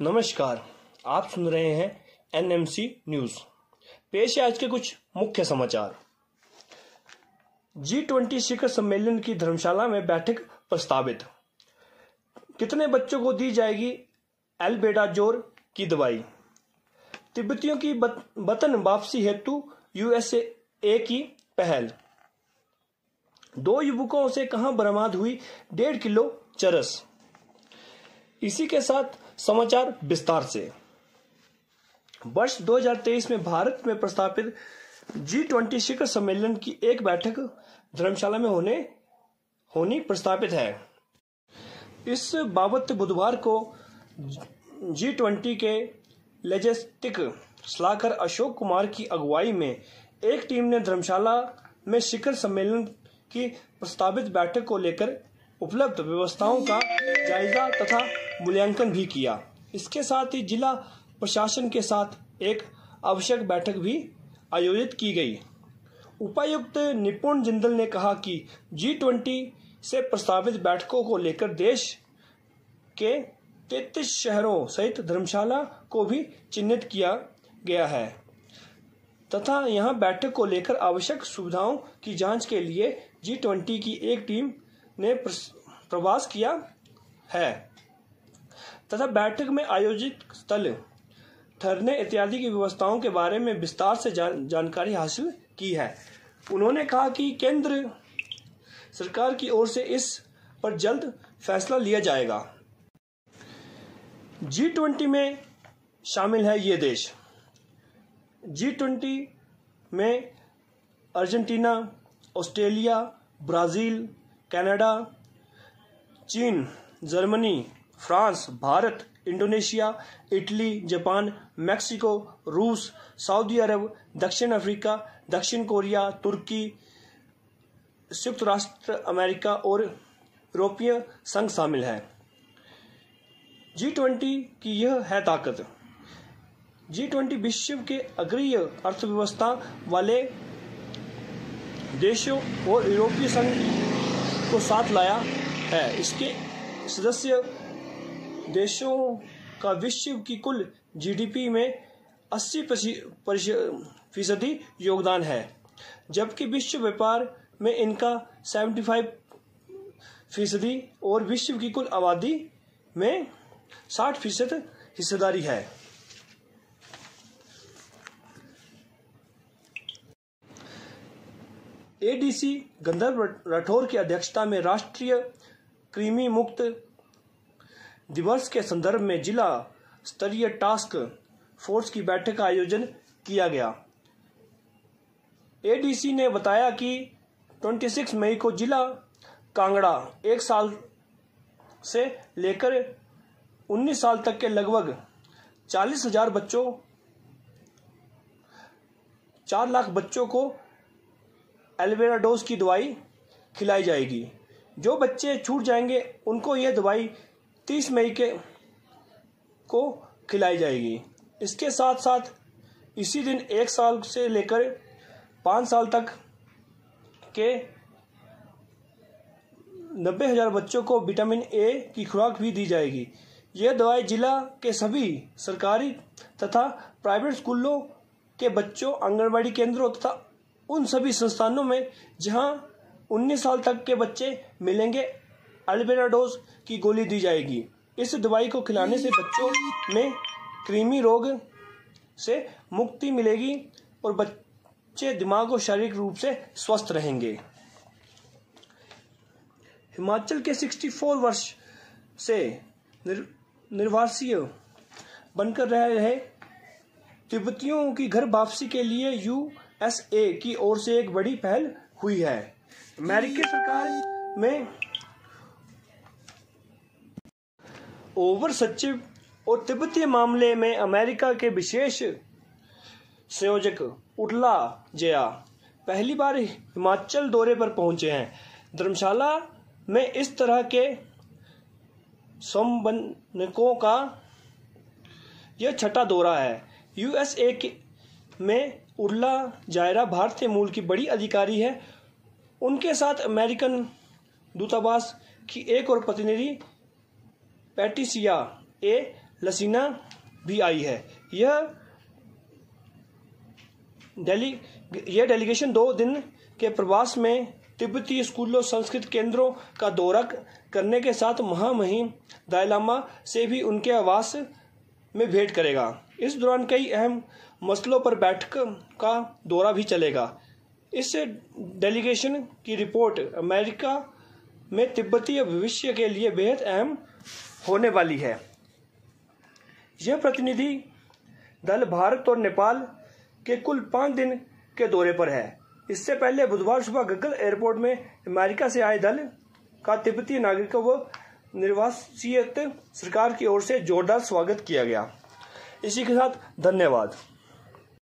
नमस्कार, आप सुन रहे हैं एनएमसी न्यूज़। पेश है आज के कुछ मुख्य समाचार। G20 शिखर सम्मेलन की धर्मशाला में बैठक प्रस्तावित। कितने बच्चों को दी जाएगी एल्बेंडाजोल की दवाई? तिब्बतियों की वतन वापसी हेतु यूएसए की पहल। 2 युवकों से कहां बरामद हुई 1.5 किलो चरस। इसी के साथ समाचार विस्तार से। वर्ष 2023 में भारत में प्रस्तावित G20 शिखर सम्मेलन की एक बैठक धर्मशाला में होनी प्रस्तावित है। इस बाबत बुधवार को G20 के लॉजिस्टिक सलाहकार अशोक कुमार की अगुवाई में एक टीम ने धर्मशाला में शिखर सम्मेलन की प्रस्तावित बैठक को लेकर उपलब्ध व्यवस्थाओं का जायजा तथा मूल्यांकन भी किया। इसके साथ ही जिला प्रशासन के साथ एक आवश्यक बैठक भी आयोजित की गई। उपायुक्त निपुण जिंदल ने कहा कि G20 से प्रस्तावित बैठकों को लेकर देश के 33 शहरों सहित धर्मशाला को भी चिन्हित किया गया है तथा यहां बैठक को लेकर आवश्यक सुविधाओं की जांच के लिए G20 की एक टीम ने प्रवास किया है तथा बैठक में आयोजित स्थल, ठहरने इत्यादि की व्यवस्थाओं के बारे में विस्तार से जानकारी हासिल की है। उन्होंने कहा कि केंद्र सरकार की ओर से इस पर जल्द फैसला लिया जाएगा। G20 में शामिल है ये देश। G20 में अर्जेंटीना, ऑस्ट्रेलिया, ब्राजील, कनाडा, चीन, Germany, France, Bharat, Indonesia, Italy, Japan, Mexico, रूस, सऊदी अरब, दक्षिण अफ्रीका, दक्षिण कोरिया, तुर्की, संयुक्त राष्ट्र अमेरिका और यूरोपीय संघ शामिल है। G20 की यह है ताकत। G20 विश्व के अग्रणी अर्थव्यवस्था वाले देशों और यूरोपीय संघ को साथ लाया है। इसके सदस्य देशों का विश्व की कुल जीडीपी में 80% योगदान है, जबकि विश्व व्यापार में इनका 75% और विश्व की कुल आबादी में 60% हिस्सेदारी है। एडीसी गंधर्व राठौर की अध्यक्षता में राष्ट्रीय कृमि मुक्त दिवस के संदर्भ में जिला स्तरीय टास्क फोर्स की बैठक का आयोजन किया गया। एडीसी ने बताया कि 26 मई को जिला कांगड़ा 1 साल से लेकर 19 साल तक के लगभग 40,000 बच्चों 4 लाख बच्चों को एल्बेंडाजोल की दवाई खिलाई जाएगी। जो बच्चे छूट जाएंगे उनको यह दवाई 30 मई को खिलाई जाएगी। इसके साथ साथ इसी दिन 1 साल से लेकर 5 साल तक के 90,000 बच्चों को विटामिन ए की खुराक भी दी जाएगी। यह दवाई जिला के सभी सरकारी तथा प्राइवेट स्कूलों के बच्चों, आंगनबाड़ी केंद्रों तथा उन सभी संस्थानों में जहां 19 साल तक के बच्चे मिलेंगे एल्बेंडाजोल की गोली दी जाएगी। इस दवाई को खिलाने से बच्चों में कृमि रोग से मुक्ति मिलेगी और बच्चे दिमाग और शारीरिक रूप से स्वस्थ रहेंगे। हिमाचल के 64 वर्ष से निर्वासित बनकर रह रहे तिब्बतियों की घर वापसी के लिए यूएसए की ओर से एक बड़ी पहल हुई है। अमेरिकी सरकार में ओवर सचिव और तिब्बती मामले में अमेरिका के विशेष संयोजक उर्ला जया पहली बार हिमाचल दौरे पर पहुंचे हैं। धर्मशाला में इस तरह के समन्वयकों का यह 6ठा दौरा है। यूएसए में उर्ला जायरा भारतीय मूल की बड़ी अधिकारी है। उनके साथ अमेरिकन दूतावास की एक और प्रतिनिधि पैट्रिसिया ए लसीना भी आई है। यह डेलीगेशन 2 दिन के प्रवास में तिब्बती स्कूलों, संस्कृत केंद्रों का दौरा करने के साथ महामहिम दलाई लामा से भी उनके आवास में भेंट करेगा। इस दौरान कई अहम मसलों पर बैठक का दौरा भी चलेगा। इस डेलीगेशन की रिपोर्ट अमेरिका में तिब्बती भविष्य के लिए बेहद अहम होने वाली है। यह प्रतिनिधि दल भारत और नेपाल के कुल 5 दिन के दौरे पर है। इससे पहले बुधवार सुबह गग्गल एयरपोर्ट में अमेरिका से आए दल का तिब्बती नागरिकों व निर्वासित सरकार की ओर से जोरदार स्वागत किया गया। इसी के साथ धन्यवाद।